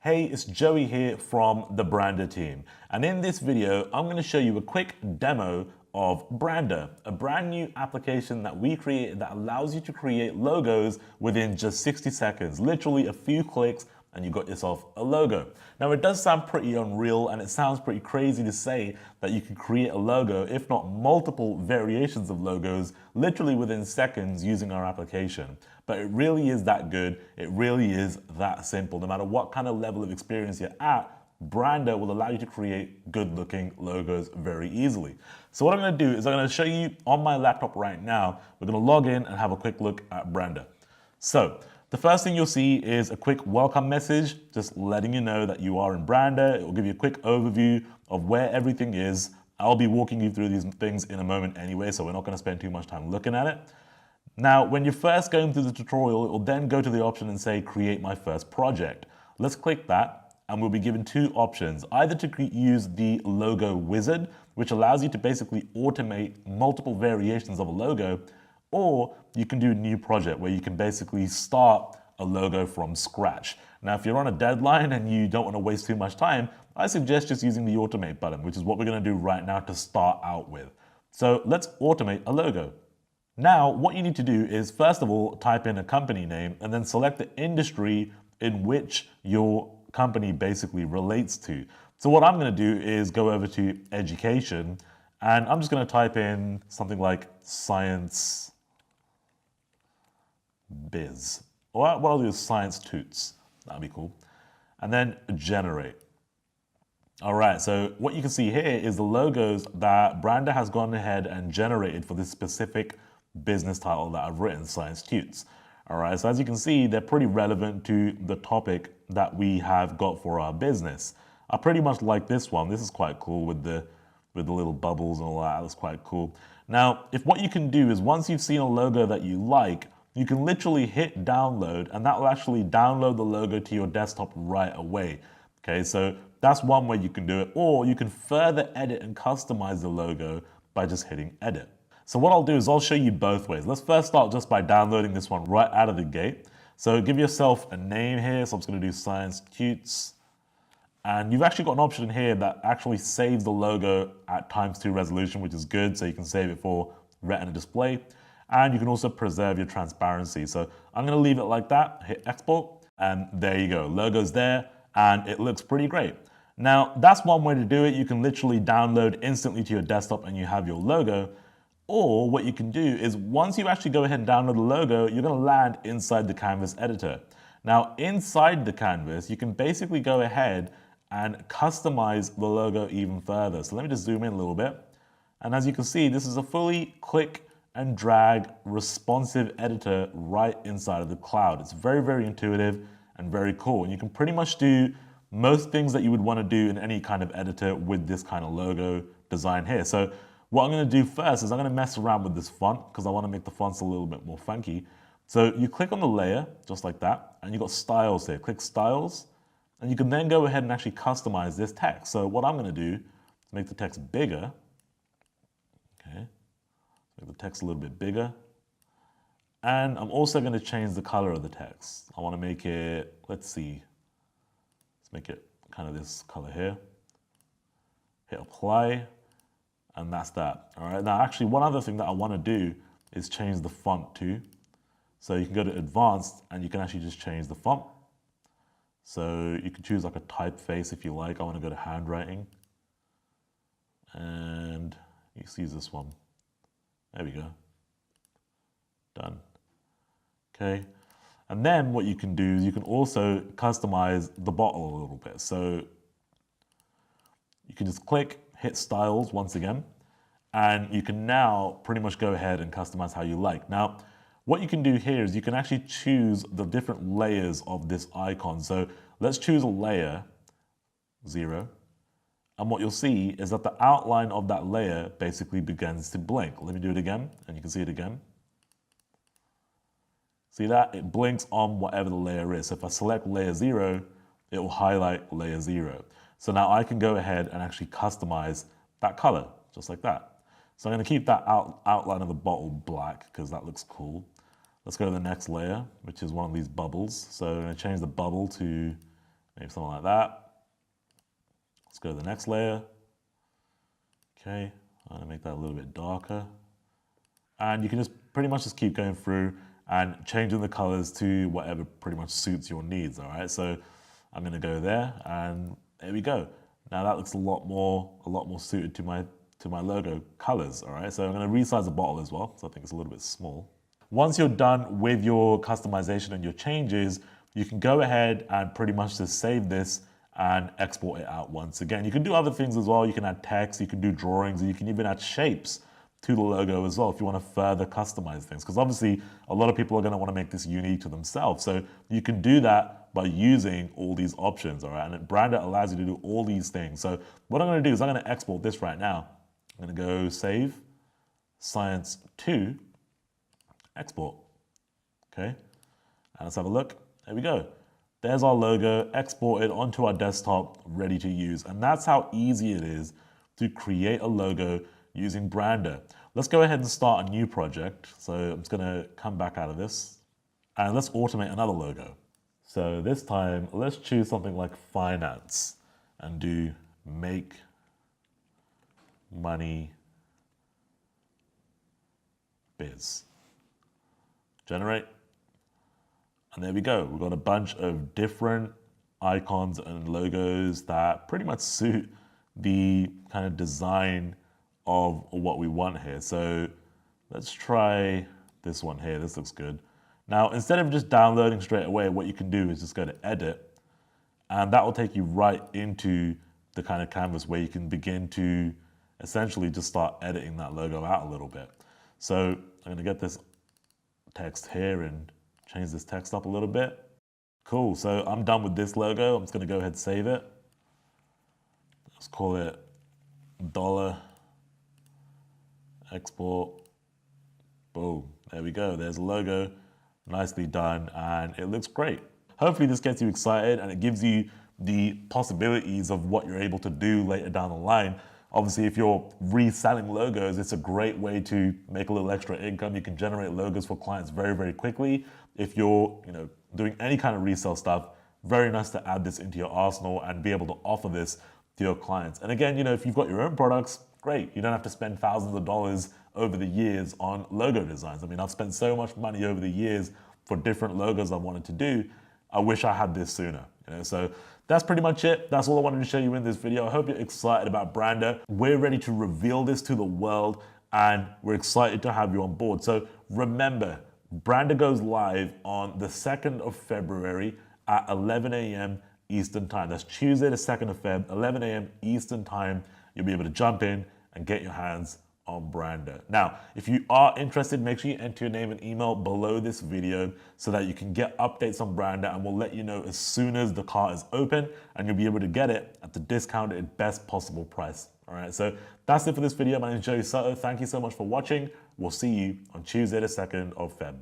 Hey, it's Joey here from the Brandr team. And in this video, I'm going to show you a quick demo of Brandr, a brand new application that we created that allows you to create logos within just 60 seconds, literally a few clicks, and you got yourself a logo. Now it does sound pretty unreal and it sounds pretty crazy to say that you can create a logo, if not multiple variations of logos, literally within seconds using our application. But it really is that good. It really is that simple. No matter what kind of level of experience you're at, Brandr will allow you to create good looking logos very easily. So what I'm going to do is I'm going to show you on my laptop right now. We're going to log in and have a quick look at Brandr. So the first thing you'll see is a quick welcome message, just letting you know that you are in Brandr. It will give you a quick overview of where everything is. I'll be walking you through these things in a moment anyway, so we're not going to spend too much time looking at it. Now, when you're first going through the tutorial, it will then go to the option and say, create my first project. Let's click that, and we'll be given two options, either to use the logo wizard, which allows you to basically automate multiple variations of a logo, or you can do a new project where you can basically start a logo from scratch. Now, if you're on a deadline and you don't want to waste too much time, I suggest just using the automate button, which is what we're going to do right now to start out with. So let's automate a logo. Now, what you need to do is, first of all, type in a company name and then select the industry in which your company basically relates to. So what I'm going to do is go over to education, and I'm just going to type in something like science biz. Or what I'll do is science toots. That'd be cool. And then generate. All right, so what you can see here is the logos that Brandr has gone ahead and generated for this specific business title that I've written, Science Toots. All right, so as you can see, they're pretty relevant to the topic that we have got for our business. I pretty much like this one. This is quite cool with the little bubbles and all that. That's quite cool. Now, if what you can do is once you've seen a logo that you like, you can literally hit download and that will actually download the logo to your desktop right away. Okay, so that's one way you can do it, or you can further edit and customize the logo by just hitting edit. So what I'll do is I'll show you both ways. Let's first start just by downloading this one right out of the gate. So give yourself a name here. So I'm just going to do Science Toots. And you've actually got an option here that actually saves the logo at ×2 resolution, which is good. So you can save it for Retina display. And you can also preserve your transparency. So I'm going to leave it like that, hit export, and there you go. Logo's there, and it looks pretty great. Now, that's one way to do it. You can literally download instantly to your desktop and you have your logo. Or what you can do is once you actually go ahead and download the logo, you're going to land inside the Canvas editor. Now, inside the Canvas, you can basically go ahead and customize the logo even further. So let me just zoom in a little bit. And as you can see, this is a fully click and drag responsive editor right inside of the cloud. It's very, very intuitive and very cool. And you can pretty much do most things that you would want to do in any kind of editor with this kind of logo design here. So what I'm going to do first is I'm going to mess around with this font because I want to make the fonts a little bit more funky. So you click on the layer just like that, and you've got styles here. Click styles, and you can then go ahead and actually customize this text. So what I'm going to do is make the text bigger. Okay. Make the text a little bit bigger. And I'm also going to change the color of the text. I want to make it, let's make it kind of this color here. Hit apply, and that's that. All right, now actually one other thing that I want to do is change the font too. So you can go to advanced and you can actually just change the font. So you can choose like a typeface if you like. I want to go to handwriting. And you can use this one. There we go. Done. Okay. And then what you can do is you can also customize the bottle a little bit. So you can just click, hit styles once again, and you can now pretty much go ahead and customize how you like. Now, what you can do here is you can actually choose the different layers of this icon. So let's choose a layer, 0. And what you'll see is that the outline of that layer basically begins to blink. Let me do it again, and you can see it again. See that? It blinks on whatever the layer is. So if I select layer 0, it will highlight layer 0. So now I can go ahead and actually customize that color, just like that. So I'm going to keep that outline of the bottle black because that looks cool. Let's go to the next layer, which is one of these bubbles. So I'm going to change the bubble to Maybe something like that. Let's go to the next layer. Okay, I'm gonna make that a little bit darker. And you can just pretty much just keep going through and changing the colors to whatever pretty much suits your needs, all right? So I'm gonna go there, and there we go. Now that looks a lot more suited to my logo colors, all right? So I'm gonna resize the bottle as well, so I think it's a little bit small. Once you're done with your customization and your changes, you can go ahead and pretty much just save this and export it out once again. You can do other things as well. You can add text, you can do drawings, and you can even add shapes to the logo as well if you want to further customize things. Because obviously, a lot of people are going to want to make this unique to themselves. So you can do that by using all these options, all right? And Brandr allows you to do all these things. So what I'm going to do is I'm going to export this right now. I'm going to go Save, Science 2, Export. Okay, and let's have a look. There we go. There's our logo exported onto our desktop, ready to use. And that's how easy it is to create a logo using Brandr. Let's go ahead and start a new project. So I'm just gonna come back out of this and let's automate another logo. So this time, let's choose something like finance and do make money biz. Generate. And there we go. We've got a bunch of different icons and logos that pretty much suit the kind of design of what we want here. So let's try this one here. This looks good. Now, instead of just downloading straight away, what you can do is just go to edit, and that will take you right into the kind of canvas where you can begin to essentially just start editing that logo out a little bit. So I'm gonna get this text here and change this text up a little bit. Cool, so I'm done with this logo. I'm just gonna go ahead and save it. Let's call it $, export, boom, there we go. There's a logo, nicely done, and it looks great. Hopefully this gets you excited and it gives you the possibilities of what you're able to do later down the line. Obviously, if you're reselling logos, it's a great way to make a little extra income. You can generate logos for clients very, very quickly. If you're doing any kind of resale stuff, very nice to add this into your arsenal and be able to offer this to your clients. And again, if you've got your own products, great. You don't have to spend thousands of dollars over the years on logo designs. I mean, I've spent so much money over the years for different logos I wanted to do. I wish I had this sooner. So that's pretty much it. That's all I wanted to show you in this video. I hope you're excited about Brandr. We're ready to reveal this to the world and we're excited to have you on board. So remember, Brandr goes live on the 2nd of February at 11 a.m. Eastern time. That's Tuesday the 2nd of Feb, 11 a.m. Eastern time. You'll be able to jump in and get your hands on Brandr. Now, if you are interested, make sure you enter your name and email below this video so that you can get updates on Brandr, and we'll let you know as soon as the cart is open and you'll be able to get it at the discounted best possible price. All right, so that's it for this video. My name is Joey Soto. Thank you so much for watching. We'll see you on Tuesday the 2nd of Feb.